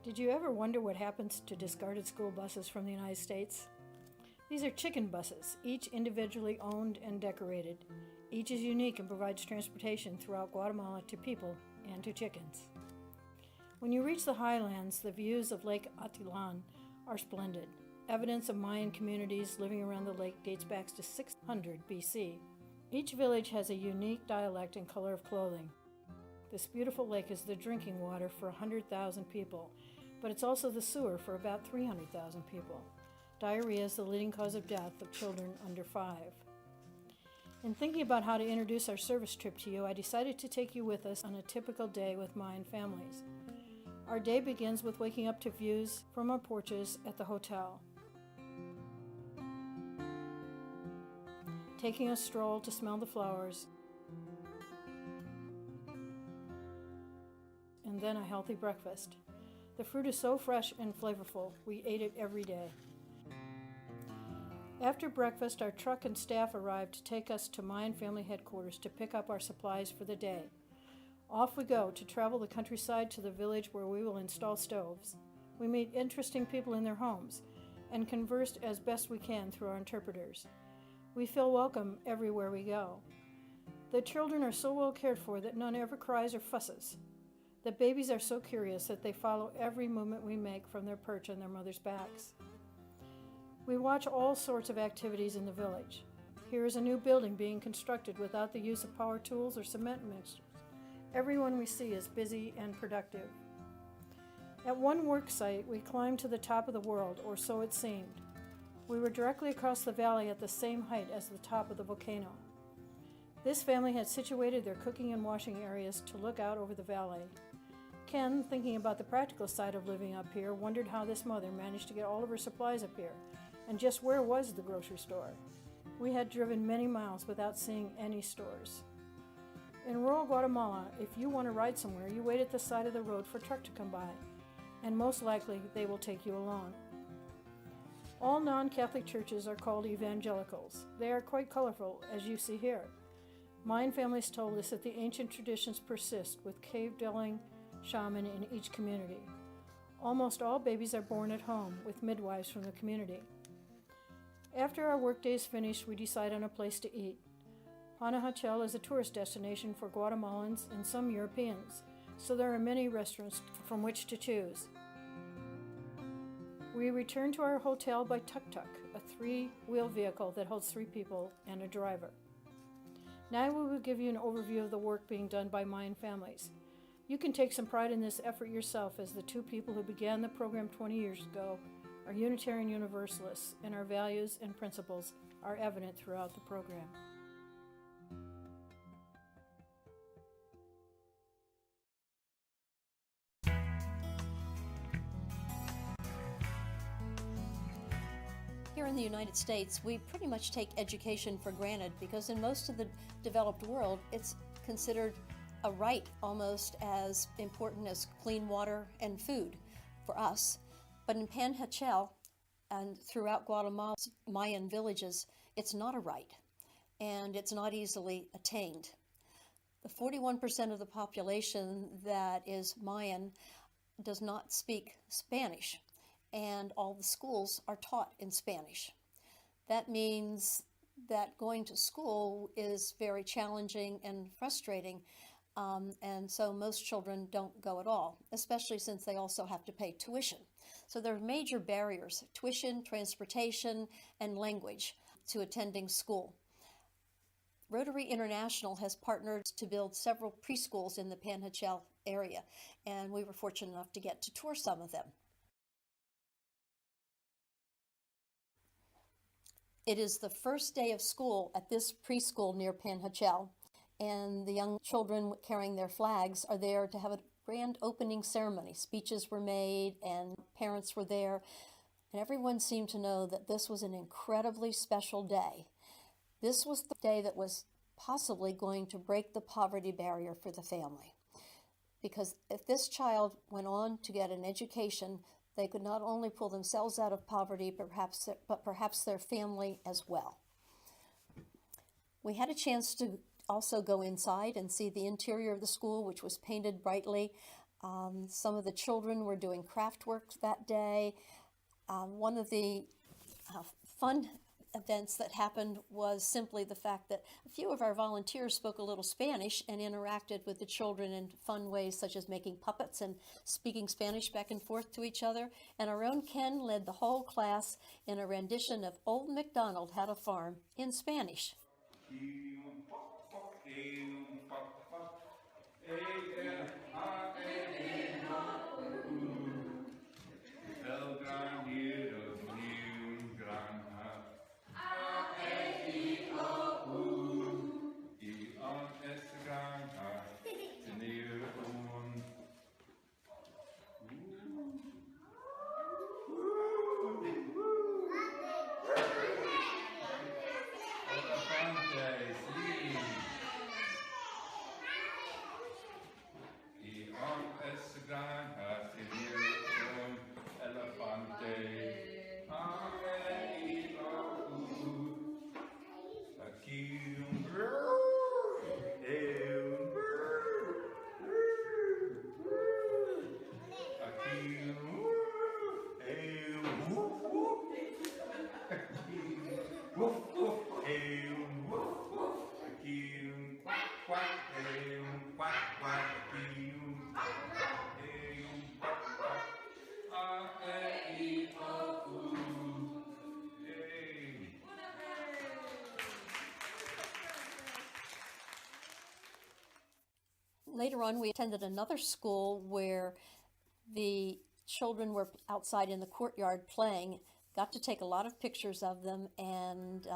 Did you ever wonder what happens to discarded school buses from the United States? These are chicken buses, each individually owned and decorated. Each is unique and provides transportation throughout Guatemala to people and to chickens. When you reach the highlands, the views of Lake Atitlán are splendid. Evidence of Mayan communities living around the lake dates back to 600 BC. Each village has a unique dialect and color of clothing. This beautiful lake is the drinking water for 100,000 people, but it's also the sewer for about 300,000 people. Diarrhea is the leading cause of death of children under 5. In thinking about how to introduce our service trip to you, I decided to take you with us on a typical day with Mayan families. Our day begins with waking up to views from our porches at the hotel, taking a stroll to smell the flowers, and then a healthy breakfast. The fruit is so fresh and flavorful, we ate it every day. After breakfast, our truck and staff arrived to take us to Mayan family headquarters to pick up our supplies for the day. Off we go to travel the countryside to the village where we will install stoves. We meet interesting people in their homes and converse as best we can through our interpreters. We feel welcome everywhere we go. The children are so well cared for that none ever cries or fusses. The babies are so curious that they follow every movement we make from their perch on their mother's backs. We watch all sorts of activities in the village. Here is a new building being constructed without the use of power tools or cement mixers. Everyone we see is busy and productive. At one work site, we climbed to the top of the world, or so it seemed. We were directly across the valley at the same height as the top of the volcano. This family had situated their cooking and washing areas to look out over the valley. Ken, thinking about the practical side of living up here, wondered how this mother managed to get all of her supplies up here, and just where was the grocery store? We had driven many miles without seeing any stores. In rural Guatemala, if you want to ride somewhere, you wait at the side of the road for a truck to come by, and most likely they will take you along. All non-Catholic churches are called evangelicals. They are quite colorful, as you see here. Mayan families told us that the ancient traditions persist with cave-dwelling shaman in each community. Almost all babies are born at home with midwives from the community. After our workday is finished, we decide on a place to eat. Panajachel is a tourist destination for Guatemalans and some Europeans, so there are many restaurants from which to choose. We return to our hotel by tuk-tuk, a 3-wheel vehicle that holds 3 people and a driver. Now we will give you an overview of the work being done by Mayan families. You can take some pride in this effort yourself, as the 2 people who began the program 20 years ago are Unitarian Universalists, and our values and principles are evident throughout the program. Here in the United States, we pretty much take education for granted because in most of the developed world, it's considered a right almost as important as clean water and food for us. But in Panajachel and throughout Guatemala's Mayan villages, it's not a right, and it's not easily attained. The 41% of the population that is Mayan does not speak Spanish, and all the schools are taught in Spanish. That means that going to school is very challenging and frustrating, and so most children don't go at all, especially since they also have to pay tuition. So there are major barriers: tuition, transportation, and language to attending school. Rotary International has partnered to build several preschools in the Panajachel area, and we were fortunate enough to get to tour some of them. It is the first day of school at this preschool near Panajachel, and the young children carrying their flags are there to have a grand opening ceremony. Speeches were made and parents were there, and everyone seemed to know that this was an incredibly special day. This was the day that was possibly going to break the poverty barrier for the family. Because if this child went on to get an education, they could not only pull themselves out of poverty, but perhaps their family as well. We had a chance to also go inside and see the interior of the school, which was painted brightly. Some of the children were doing craft work that day. One of the fun events that happened was simply the fact that a few of our volunteers spoke a little Spanish and interacted with the children in fun ways, such as making puppets and speaking Spanish back and forth to each other. And our own Ken led the whole class in a rendition of Old MacDonald Had a Farm in Spanish. Later on, we attended another school where the children were outside in the courtyard playing, got to take a lot of pictures of them, and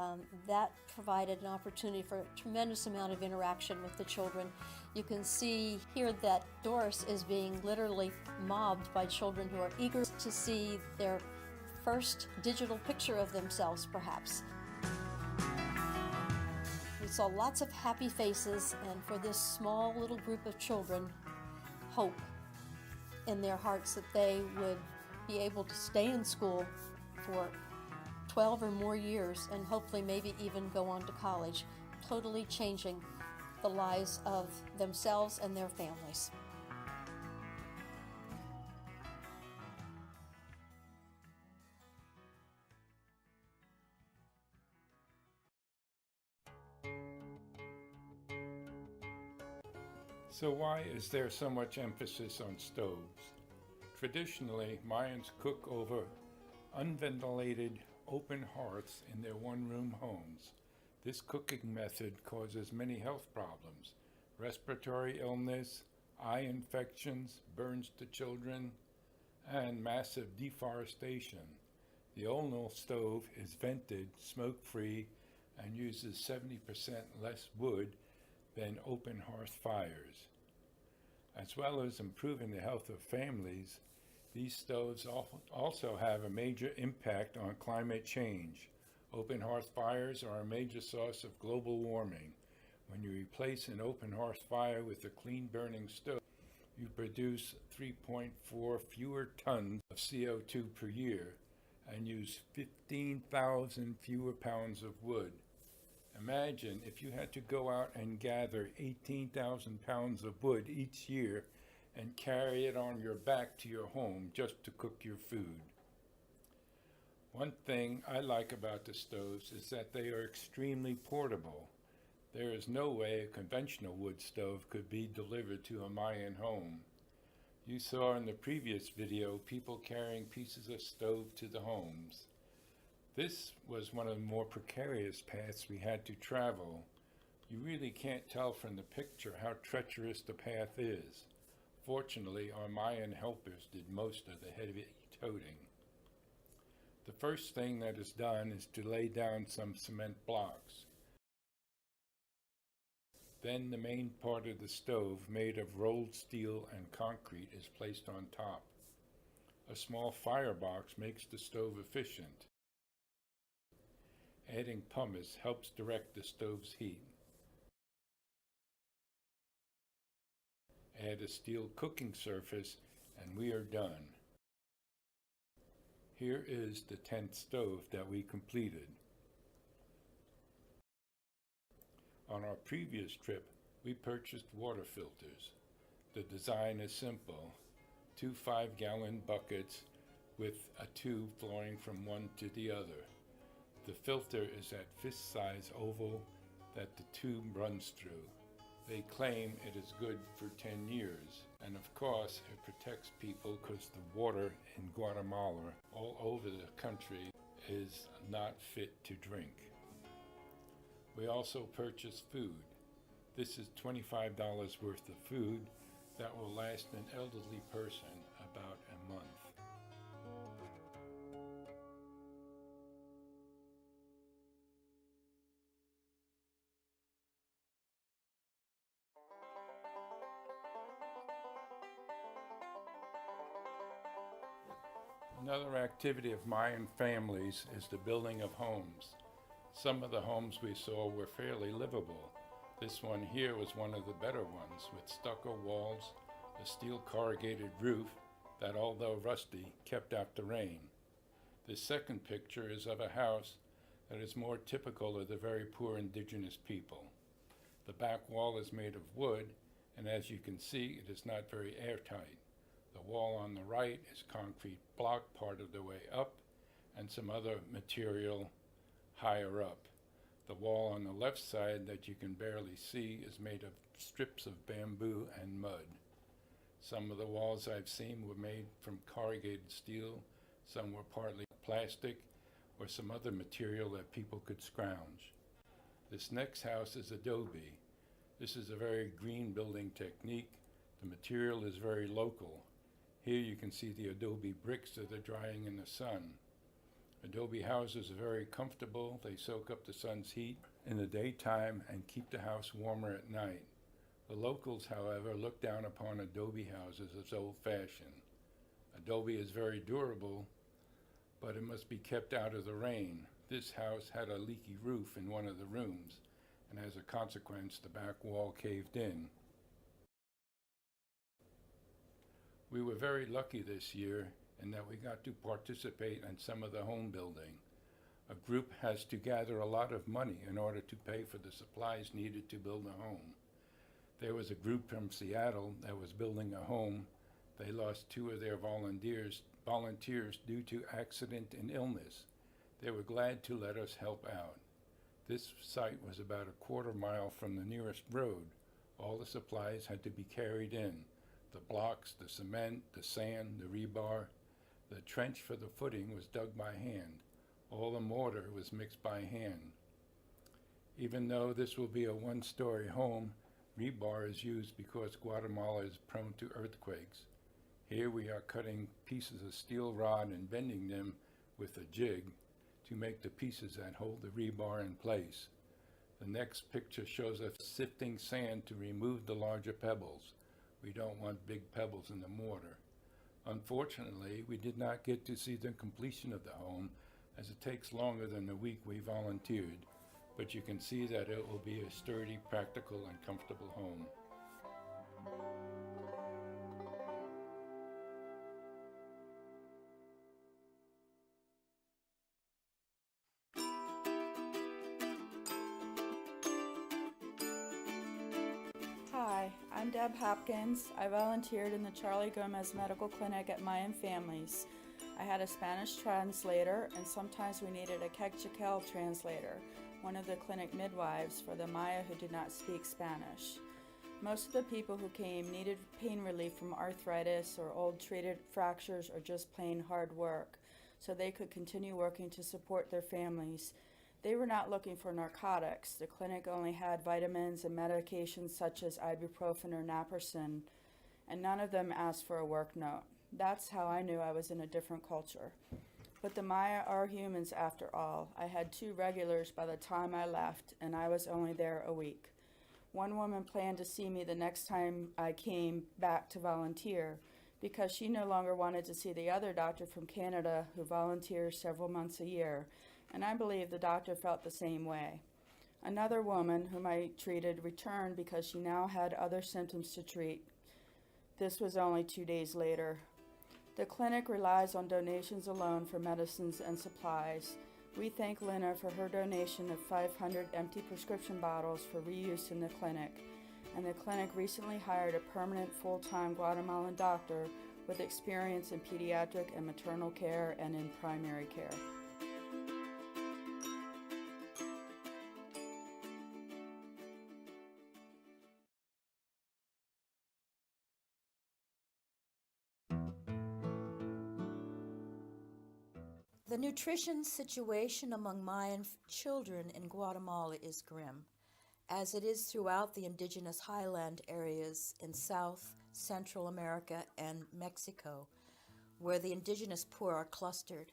that provided an opportunity for a tremendous amount of interaction with the children. You can see here that Doris is being literally mobbed by children who are eager to see their first digital picture of themselves, perhaps. We saw lots of happy faces, and for this small little group of children, hope in their hearts that they would be able to stay in school for 12 or more years and hopefully maybe even go on to college, totally changing the lives of themselves and their families. So why is there so much emphasis on stoves? Traditionally, Mayans cook over unventilated open hearths in their one-room homes. This cooking method causes many health problems: respiratory illness, eye infections, burns to children, and massive deforestation. The Olnal stove is vented, smoke-free, and uses 70% less wood than open hearth fires. As well as improving the health of families, these stoves also have a major impact on climate change. Open hearth fires are a major source of global warming. When you replace an open hearth fire with a clean burning stove, you produce 3.4 fewer tons of CO2 per year and use 15,000 fewer pounds of wood. Imagine if you had to go out and gather 18,000 pounds of wood each year and carry it on your back to your home just to cook your food. One thing I like about the stoves is that they are extremely portable. There is no way a conventional wood stove could be delivered to a Mayan home. You saw in the previous video people carrying pieces of stove to the homes. This was one of the more precarious paths we had to travel. You really can't tell from the picture how treacherous the path is. Fortunately, our Mayan helpers did most of the heavy toting. The first thing that is done is to lay down some cement blocks. Then the main part of the stove, made of rolled steel and concrete, is placed on top. A small firebox makes the stove efficient. Adding pumice helps direct the stove's heat. Add a steel cooking surface and we are done. Here is the 10th stove that we completed. On our previous trip, we purchased water filters. The design is simple. 2 5-gallon buckets with a tube flowing from one to the other. The filter is that fist-size oval that the tube runs through. They claim it is good for 10 years, and of course it protects people because the water in Guatemala all over the country is not fit to drink. We also purchase food. This is $25 worth of food that will last an elderly person about a month. Another activity of Mayan families is the building of homes. Some of the homes we saw were fairly livable. This one here was one of the better ones, with stucco walls, a steel corrugated roof that, although rusty, kept out the rain. The second picture is of a house that is more typical of the very poor indigenous people. The back wall is made of wood, and as you can see, it is not very airtight. The wall on the right is concrete block part of the way up, and some other material higher up. The wall on the left side that you can barely see is made of strips of bamboo and mud. Some of the walls I've seen were made from corrugated steel, some were partly plastic, or some other material that people could scrounge. This next house is adobe. This is a very green building technique. The material is very local. Here you can see the adobe bricks that are drying in the sun. Adobe houses are very comfortable. They soak up the sun's heat in the daytime and keep the house warmer at night. The locals, however, look down upon adobe houses as old-fashioned. Adobe is very durable, but it must be kept out of the rain. This house had a leaky roof in one of the rooms, and as a consequence, the back wall caved in. We were very lucky this year in that we got to participate in some of the home building. A group has to gather a lot of money in order to pay for the supplies needed to build a home. There was a group from Seattle that was building a home. They lost 2 of their volunteers due to accident and illness. They were glad to let us help out. This site was about a quarter-mile from the nearest road. All the supplies had to be carried in. The blocks, the cement, the sand, the rebar. The trench for the footing was dug by hand. All the mortar was mixed by hand. Even though this will be a 1-story home, rebar is used because Guatemala is prone to earthquakes. Here we are cutting pieces of steel rod and bending them with a jig to make the pieces that hold the rebar in place. The next picture shows us sifting sand to remove the larger pebbles. We don't want big pebbles in the mortar. Unfortunately, we did not get to see the completion of the home, as it takes longer than the week we volunteered, but you can see that it will be a sturdy, practical, and comfortable home. Hi, I'm Deb Hopkins. I volunteered in the Charlie Gomez Medical Clinic at Mayan Families. I had a Spanish translator, and sometimes we needed a Quechua translator, one of the clinic midwives for the Maya who did not speak Spanish. Most of the people who came needed pain relief from arthritis or old treated fractures or just plain hard work, so they could continue working to support their families. They were not looking for narcotics. The clinic only had vitamins and medications such as ibuprofen or naproxen, and none of them asked for a work note. That's how I knew I was in a different culture. But the Maya are humans after all. I had 2 regulars by the time I left, and I was only there a week. One woman planned to see me the next time I came back to volunteer because she no longer wanted to see the other doctor from Canada who volunteers several months a year, and I believe the doctor felt the same way. Another woman whom I treated returned because she now had other symptoms to treat. This was only 2 days later. The clinic relies on donations alone for medicines and supplies. We thank Lena for her donation of 500 empty prescription bottles for reuse in the clinic. and the clinic recently hired a permanent full-time Guatemalan doctor with experience in pediatric and maternal care and in primary care. The nutrition situation among Mayan children in Guatemala is grim, as it is throughout the indigenous highland areas in South, Central America, and Mexico, where the indigenous poor are clustered.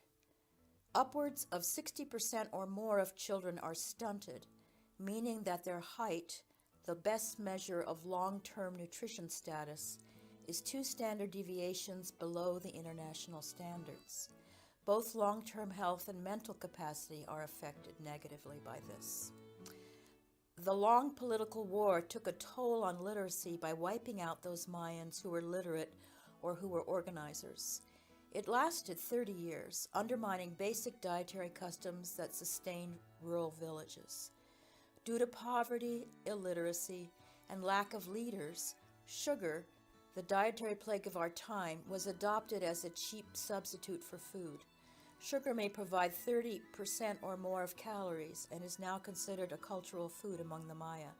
Upwards of 60% or more of children are stunted, meaning that their height, the best measure of long-term nutrition status, is 2 standard deviations below the international standards. Both long-term health and mental capacity are affected negatively by this. The long political war took a toll on literacy by wiping out those Mayans who were literate or who were organizers. It lasted 30 years, undermining basic dietary customs that sustained rural villages. Due to poverty, illiteracy, and lack of leaders, sugar, the dietary plague of our time, was adopted as a cheap substitute for food. Sugar may provide 30% or more of calories and is now considered a cultural food among the Maya.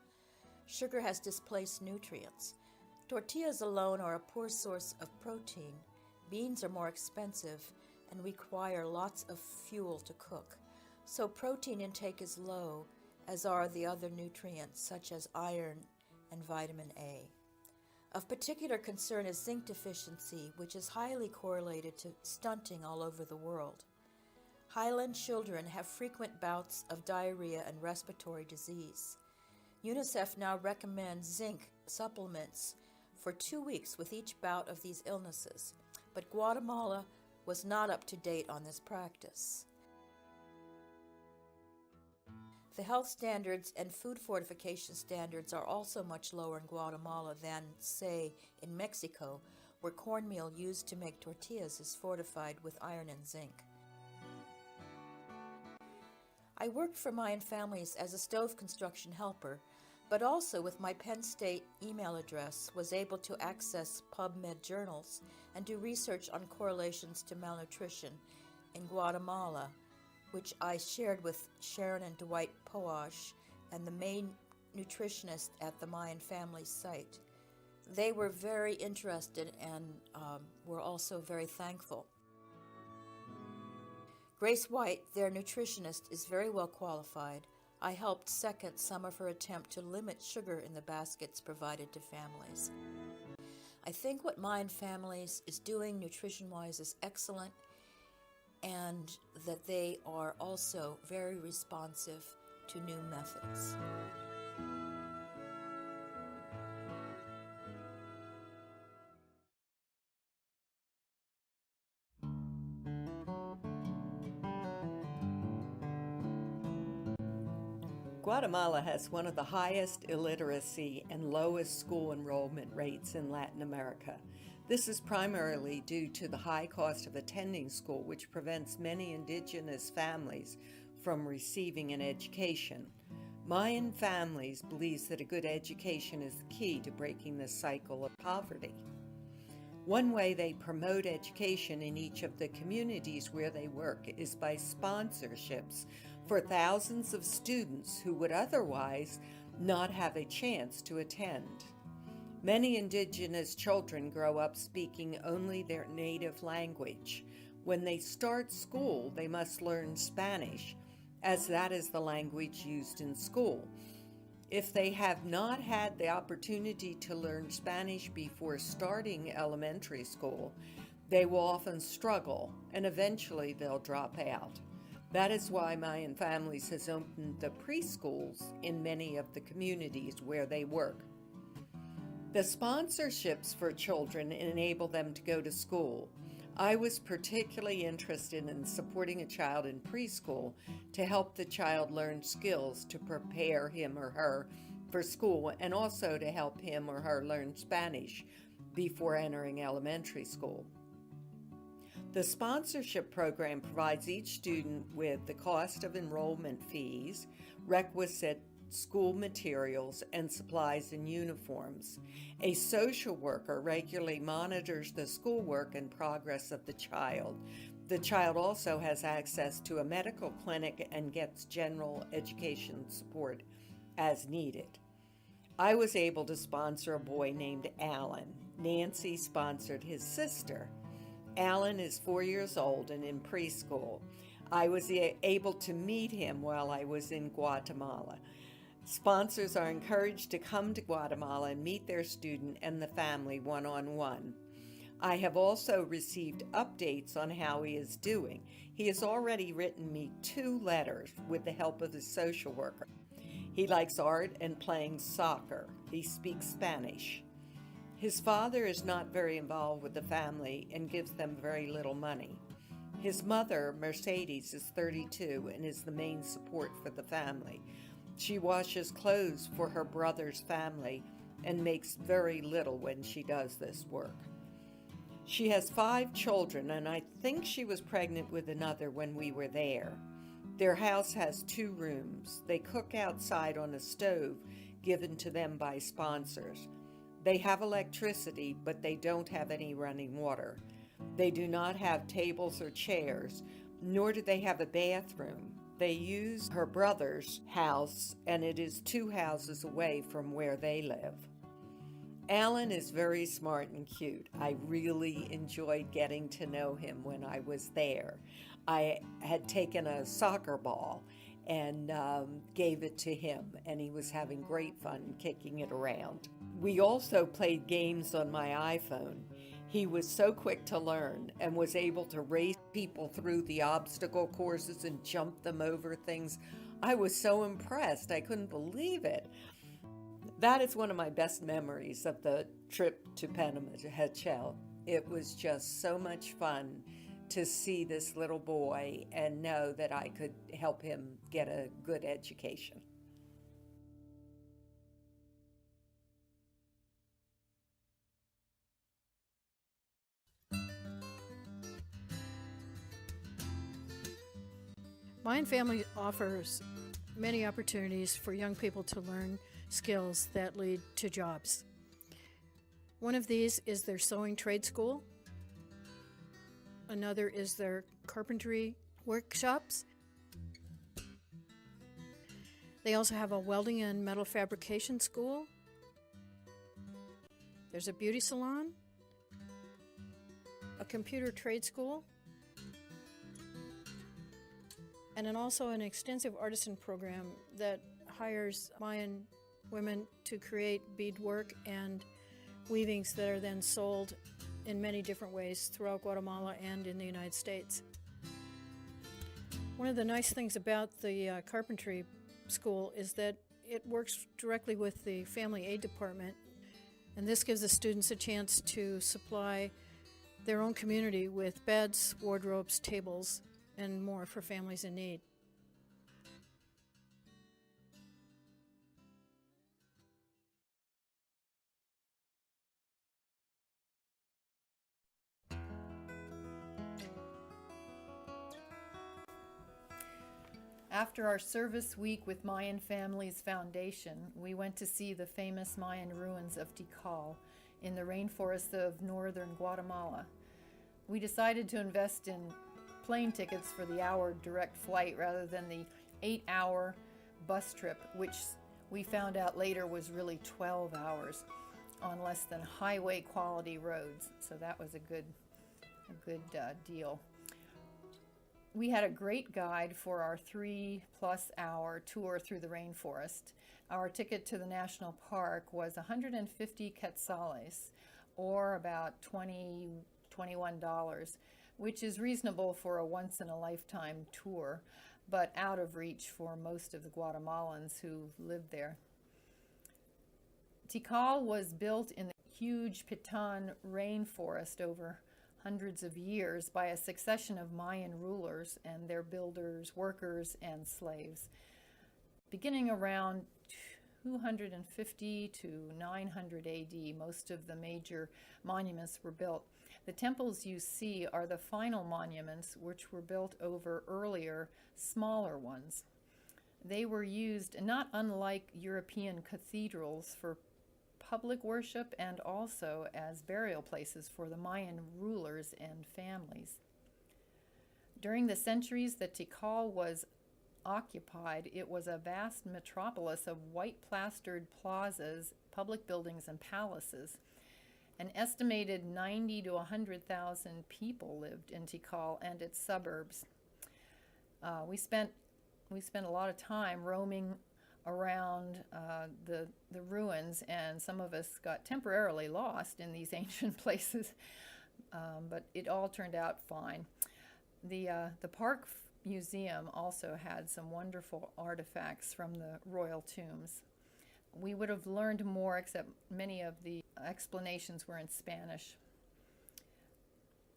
Sugar has displaced nutrients. Tortillas alone are a poor source of protein. Beans are more expensive and require lots of fuel to cook. So protein intake is low, as are the other nutrients such as iron and vitamin A. Of particular concern is zinc deficiency, which is highly correlated to stunting all over the world. Highland children have frequent bouts of diarrhea and respiratory disease. UNICEF now recommends zinc supplements for 2 weeks with each bout of these illnesses, but Guatemala was not up to date on this practice. The health standards and food fortification standards are also much lower in Guatemala than, say, in Mexico, where cornmeal used to make tortillas is fortified with iron and zinc. I worked for Mayan families as a stove construction helper, but also with my Penn State email address was able to access PubMed journals and do research on correlations to malnutrition in Guatemala, which I shared with Sharon and Dwight Poash and the main nutritionist at the Mayan family site. They were very interested and were also very thankful. Grace White, their nutritionist, is very well qualified. I helped second some of her attempt to limit sugar in the baskets provided to families. I think what Mayan Families is doing nutrition-wise is excellent, and that they are also very responsive to new methods. Guatemala has one of the highest illiteracy and lowest school enrollment rates in Latin America. This is primarily due to the high cost of attending school, which prevents many indigenous families from receiving an education. Mayan Families believes that a good education is the key to breaking the cycle of poverty. One way they promote education in each of the communities where they work is by sponsorships for thousands of students who would otherwise not have a chance to attend. Many indigenous children grow up speaking only their native language. When they start school, they must learn Spanish, as that is the language used in school. If they have not had the opportunity to learn Spanish before starting elementary school, they will often struggle, and eventually they'll drop out. That is why Mayan Families has opened the preschools in many of the communities where they work. The sponsorships for children enable them to go to school. I was particularly interested in supporting a child in preschool to help the child learn skills to prepare him or her for school, and also to help him or her learn Spanish before entering elementary school. The sponsorship program provides each student with the cost of enrollment fees, requisite school materials, and supplies and uniforms. A social worker regularly monitors the schoolwork and progress of the child. The child also has access to a medical clinic and gets general education support as needed. I was able to sponsor a boy named Alan. Nancy sponsored his sister. Alan is 4 years old and in preschool. I was able to meet him while I was in Guatemala. Sponsors are encouraged to come to Guatemala and meet their student and the family one-on-one. I have also received updates on how he is doing. He has already written me 2 letters with the help of his social worker. He likes art and playing soccer. He speaks Spanish. His father is not very involved with the family and gives them very little money. His mother, Mercedes, is 32 and is the main support for the family. She washes clothes for her brother's family and makes very little when she does this work. She has 5 children, and I think she was pregnant with another when we were there. Their house has 2 rooms. They cook outside on a stove given to them by sponsors. They have electricity, but they don't have any running water. They do not have tables or chairs, nor do they have a bathroom. They use her brother's house, and it is 2 houses away from where they live. Alan is very smart and cute. I really enjoyed getting to know him when I was there. I had taken a soccer ball and gave it to him, and he was having great fun kicking it around. We also played games on my iPhone. He was so quick to learn and was able to race people through the obstacle courses and jump them over things. I was so impressed. I couldn't believe it. That is one of my best memories of the trip to Panama Hachel. It was just so much fun to see this little boy and know that I could help him get a good education. Mayan Family offers many opportunities for young people to learn skills that lead to jobs. One of these is their sewing trade school. Another is their carpentry workshops. They also have a welding and metal fabrication school. There's a beauty salon, a computer trade school, and then also an extensive artisan program that hires Mayan women to create beadwork and weavings that are then sold in many different ways throughout Guatemala and in the United States. One of the nice things about the carpentry school is that it works directly with the family aid department, and this gives the students a chance to supply their own community with beds, wardrobes, tables, and more for families in need. After our service week with Mayan Families Foundation, we went to see the famous Mayan ruins of Tikal in the rainforests of northern Guatemala. We decided to invest in plane tickets for the hour direct flight rather than the 8-hour bus trip, which we found out later was really 12 hours on less than highway quality roads. So that was a good deal. We had a great guide for our 3+ hour tour through the rainforest. Our ticket to the national park was 150 quetzales, or about $21, which is reasonable for a once-in-a-lifetime tour, but out of reach for most of the Guatemalans who lived there. Tikal was built in the huge Piton rainforest over hundreds of years by a succession of Mayan rulers and their builders, workers, and slaves. Beginning around 250 to 900 AD, most of the major monuments were built. The temples you see are the final monuments, which were built over earlier, smaller ones. They were used, not unlike European cathedrals, for public worship and also as burial places for the Mayan rulers and families. During the centuries that Tikal was occupied, it was a vast metropolis of white plastered plazas, public buildings, and palaces. An estimated 90 to 100,000 people lived in Tikal and its suburbs. We spent a lot of time roaming around the ruins, and some of us got temporarily lost in these ancient places, but it all turned out fine. The Park Museum also had some wonderful artifacts from the royal tombs. We would have learned more, except many of the explanations were in Spanish.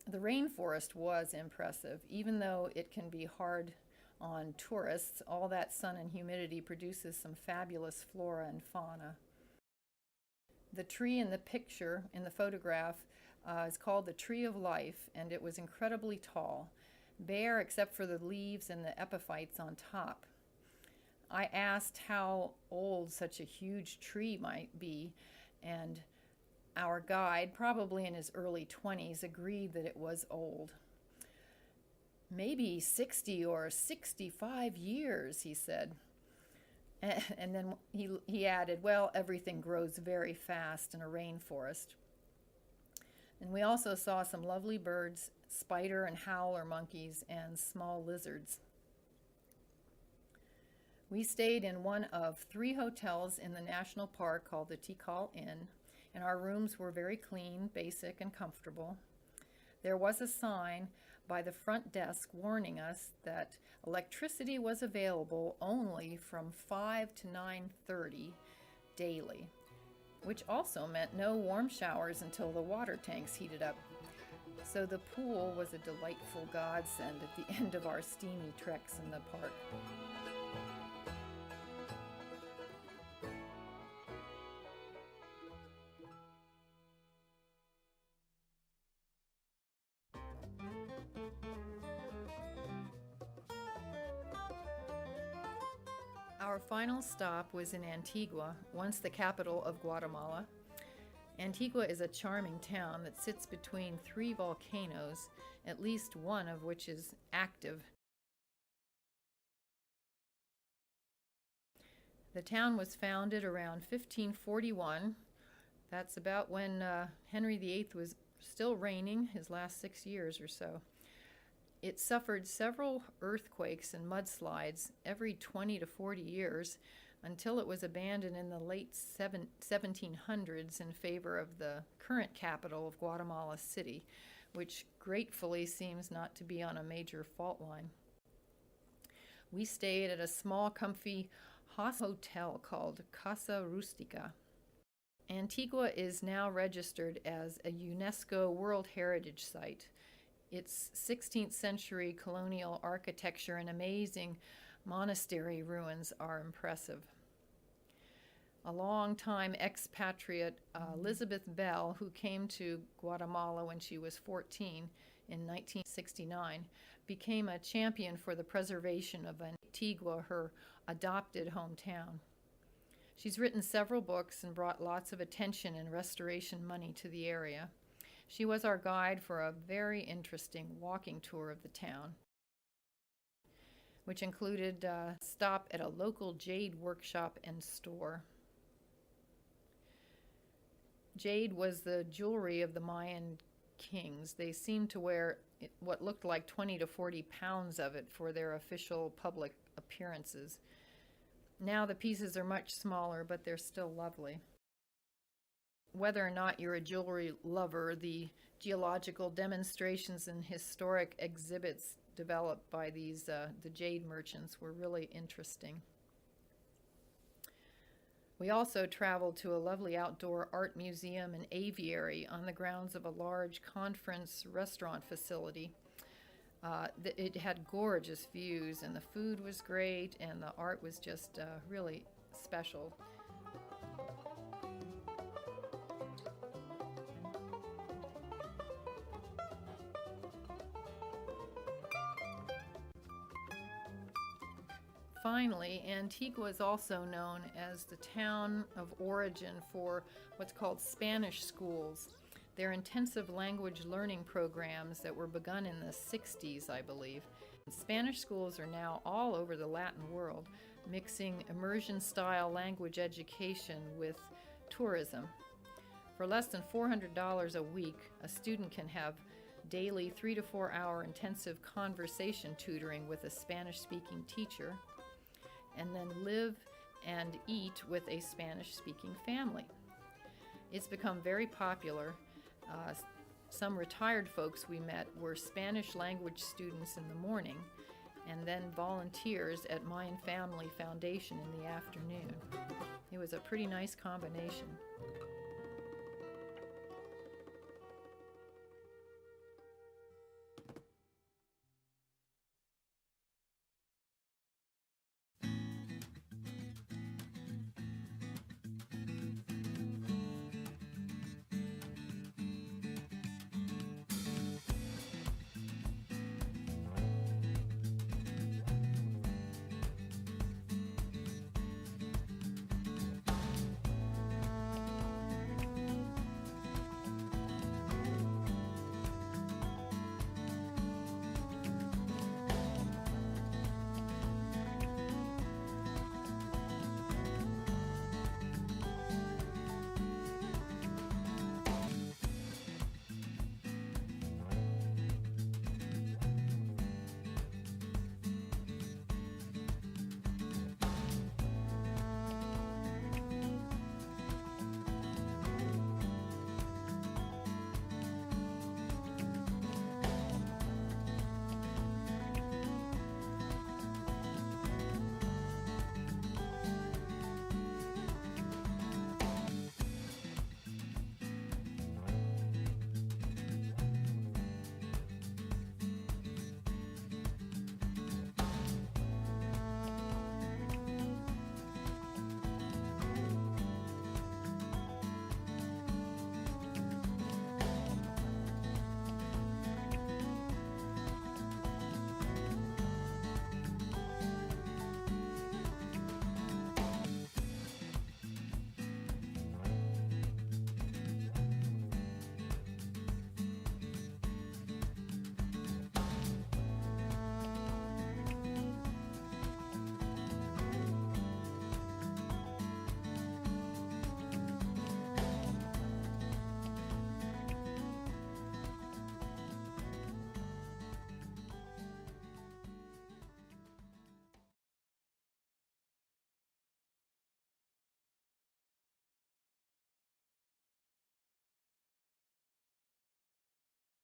The rainforest was impressive, even though it can be hard on tourists. All that sun and humidity produces some fabulous flora and fauna. The tree in the picture, in the photograph, is called the Tree of Life, and it was incredibly tall, bare except for the leaves and the epiphytes on top. I asked how old such a huge tree might be, and our guide, probably in his early 20s, agreed that it was old. Maybe 60 or 65 years, he said. And then he added, well, everything grows very fast in a rainforest. And we also saw some lovely birds, spider and howler monkeys, and small lizards. We stayed in one of 3 hotels in the national park called the Tikal Inn, and our rooms were very clean, basic, and comfortable. There was a sign by the front desk warning us that electricity was available only from 5 to 9:30 daily, which also meant no warm showers until the water tanks heated up. So the pool was a delightful godsend at the end of our steamy treks in the park. Our final stop was in Antigua, once the capital of Guatemala. Antigua is a charming town that sits between 3 volcanoes, at least one of which is active. The town was founded around 1541. That's about when Henry VIII was still reigning, his last 6 years or so. It suffered several earthquakes and mudslides every 20 to 40 years until it was abandoned in the late 1700s in favor of the current capital of Guatemala City, which gratefully seems not to be on a major fault line. We stayed at a small, comfy hotel called Casa Rustica. Antigua is now registered as a UNESCO World Heritage Site. Its 16th century colonial architecture and amazing monastery ruins are impressive. A long-time expatriate, Elizabeth Bell, who came to Guatemala when she was 14 in 1969, became a champion for the preservation of Antigua, her adopted hometown. She's written several books and brought lots of attention and restoration money to the area. She was our guide for a very interesting walking tour of the town, which included a stop at a local jade workshop and store. Jade was the jewelry of the Mayan kings. They seemed to wear what looked like 20 to 40 pounds of it for their official public appearances. Now the pieces are much smaller, but they're still lovely. Whether or not you're a jewelry lover, the geological demonstrations and historic exhibits developed by the jade merchants were really interesting. We also traveled to a lovely outdoor art museum and aviary on the grounds of a large conference restaurant facility. It had gorgeous views, and the food was great, and the art was just really special. finally, Antigua is also known as the town of origin for what's called Spanish schools. They're intensive language learning programs that were begun in the 60s, I believe. Spanish schools are now all over the Latin world, mixing immersion-style language education with tourism. For less than $400 a week, a student can have daily 3 to 4 hour intensive conversation tutoring with a Spanish-speaking teacher, and then live and eat with a Spanish-speaking family. It's become very popular. Some retired folks we met were Spanish language students in the morning and then volunteers at Mayan Family Foundation in the afternoon. It was a pretty nice combination.